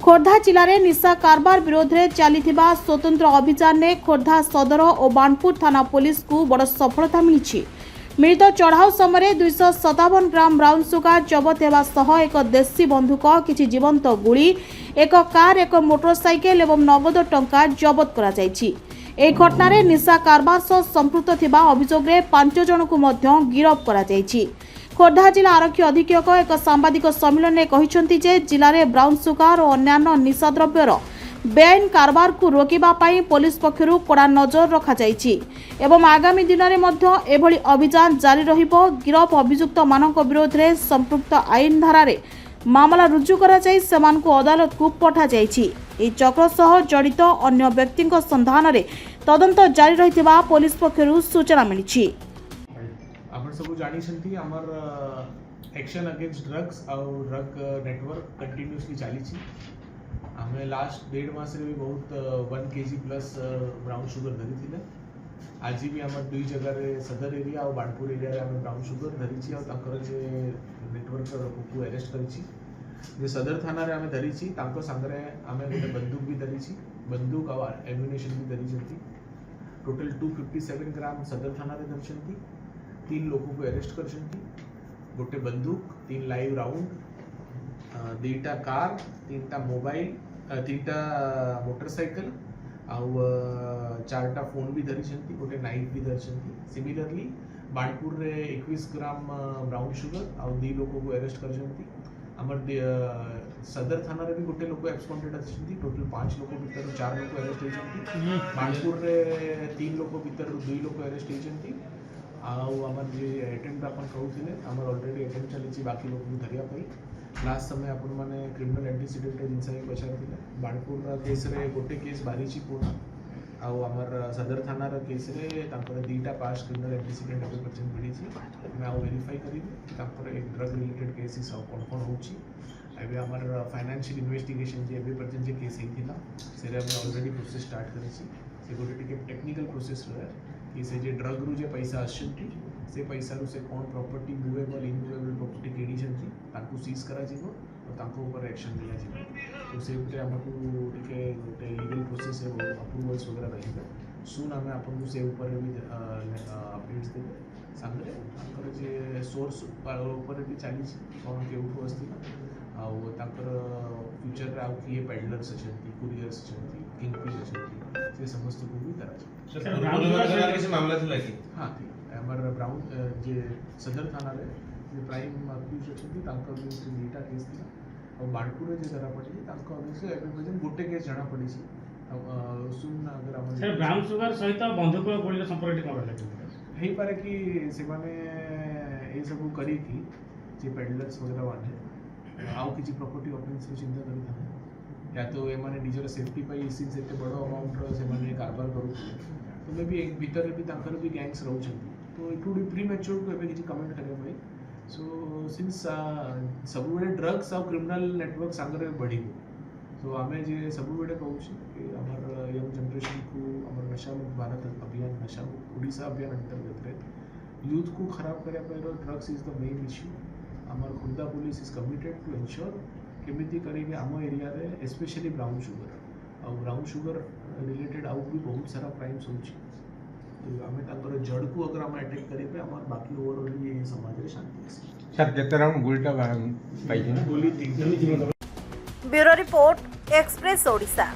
खोर्धा जिले में निशा कारबार विरोध में चलीथिबा स्वतंत्र अभियान में खोर्धा सदर और बाणपुर थाना पुलिस को बड़ सफलता मिली। मिलित चढ़ाऊ समय 257 ग्राम ब्राउन सुगार जबत होगा एक देशी बंधुक, किसी जीवंत गुड़ी, एक कार, एक मोटरसाइकेल एवं नगद टंका जबत करा जायछि। ए घटना निशा कारबार सह संपृक्त थिबा अभियोग में 5 जन को गिरफ करा जायछि। खोर्धा जिला आरक्षी अधीक्षक एक सांबादिक सम्मेलन में कहते जे जिले में ब्राउन सुगार और अन्य निशाद्रव्यर बेआईन कारबार को रोकवा पुलिस पक्षरु कड़ा नजर रखा जायछि एवं आगामी दिन में एभली अभियान जारी रहिबो। गिरफ अभियुक्त मानक विरोध में संपृक्त आईन धारा मामला रुजु करा जाय सेमानकु अदालत को पठा जायछि। ए चक्र सह जड़ित अन्य व्यक्ति संधान में तदंत जारी रहिथिबा पुलिस पक्षरु सूचना मिलिछि। आपण सब जानी आमर एक्शन अगेंस्ट ड्रग्स और ड्रग नेटवर्क कंटिन्यूसली चली। आम लास्ट 1.5 मास भी बहुत 1 kg प्लस ब्राउन शुगर धरी थी। आज भी आम 2 जगह सदर एरिया और बाणपुर एरिया आम ब्राउन शुगर धरी और जे नेटवर्क को अरेस्ट कर सदर थाना आम धरी सांगे आम गोटे बंदूक भी धरी, बंदूक और एम्युनिशन भी धरी। टोटल 257 ग्राम सदर थाना धरी। 3 लोगों को अरेस्ट कर, गोटे बंदूक, 3 लाइव राउंड, 2टा कार, 3टा मोबाइल, 3टा मोटरसाइकल आउ 4टा फोन भी धरी, गोटे नाइफ भी धरी। सिमिलरली बाणपुर रे 21 ग्राम ब्राउन शुगर आउ 2 लोगों को अरेस्ट कर। आमर सदर थाना रे भी गोटे लोग एब्सकॉन्डेड अच्छी। टोटल 5 लोगों भीतर 4 लोग अरेस्ट होती। बाणपुर रे 3 लोगों भीतर 2 लोग अरेस्ट होती। आमर जे अटेम्प्ट आप कहते आमर ऑलरेडी अटेम्प्ट चली, बाकी लोग को धरिया। लास्ट समय आपण मैंने क्रिमिनल एंटीसीडेंट जिनस भी पचार बाणपुर केस रे गोटे केस बाहरी पूरा आमर सदर थाना केस रे 2टा पास क्रिमिनल एंटीसीडेंट अभी पर्यटन मिली। मैं वेरीफाई करी एक ड्रग रिलेटेड केसेस कौन होबे आमर फाइनेंशियल इन्वेस्टिगेशन जे एबे पर्यटन केस होता से ऑलरेडी प्रोसेस स्टार्ट कर गोटे टेक्निकल प्रोसेस रहा कि से जे ड्रग रु जे पैसा आसछंती से पैसा रु से कौन प्रॉपर्टी मूवेबल इनमूवेबल प्रॉपर्टी केडी छंती ताकू सीज करा जिवो और ताको ऊपर एक्शन लिया जिवो। तो से उते हमकु टिके गोटे लीगल प्रोसेस है अप्रूवल्स वगैरह रहेगा। सून हमें आपन को से ऊपर भी अपडेट्स देबे। सांगे ताकर जे सोर्स ऊपर भी चली कौन केउठो आस्तिला आउ ताकर फ्यूचर रे आउ किए पेडलर्स अछंती, कुरियर्स अछंती, किंगपिन अछंती से समस्त को भी करा किसी मामला थिला कि हां हमर ब्राउन जे सदर थाना रे जे प्राइम अक्यूज अछंती तांकर जो 2टा केस थिला और बाणपुर जे धरा पड़ी तांको अवश्य एबे पर्यंत गोटे केस जाना पड़ी छी। सुन अगर हम सर ब्राउन सुगर सहित बंधुक गोली संपर्क कोन रहले हेई पारे कि से माने ए सब करी थी जे पेडलर्स वगैरह वाले आउ किसी प्रॉपर्टी ऑफेंस रो चिंता करी था या तो ए माने निजर सेफ्टी पाई सिंस एते बड़ो अमाउंट रो से माने कारबार करू तो मे भी एक भीतर भी तांकर भी गैंग्स रहउ छथि। तो it would be premature to एबे किसी कमेंट करे भाई। सो सिंस सब बेले ड्रग्स और क्रिमिनल नेटवर्क सांगरे बढ़ी तो आमे जे सब बेले कहू छी कि हमर यंग जनरेशन को हमर नशा मुक्त भारत अभियान, नशा मुक्त ओडिशा अभियान अंतर्गत रे यूथ को खराब करे पर drugs is the main issue. हमर Khurda police is committed to ensure केमिति करेंगे आम एरिया रे स्पेशली ब्राउन शुगर और ब्राउन शुगर रिलेटेड आउ भी बहुत सारा क्राइम्स हो। तो आम जड़ को अगर आम अटैक करेंगे आम बाकी ओवरऑल ये समाज रे शांति आसे। सर केते राउंड गुलटा पाइजे गोली 3 ब्यूरो रिपोर्ट एक्सप्रेस ओडिशा।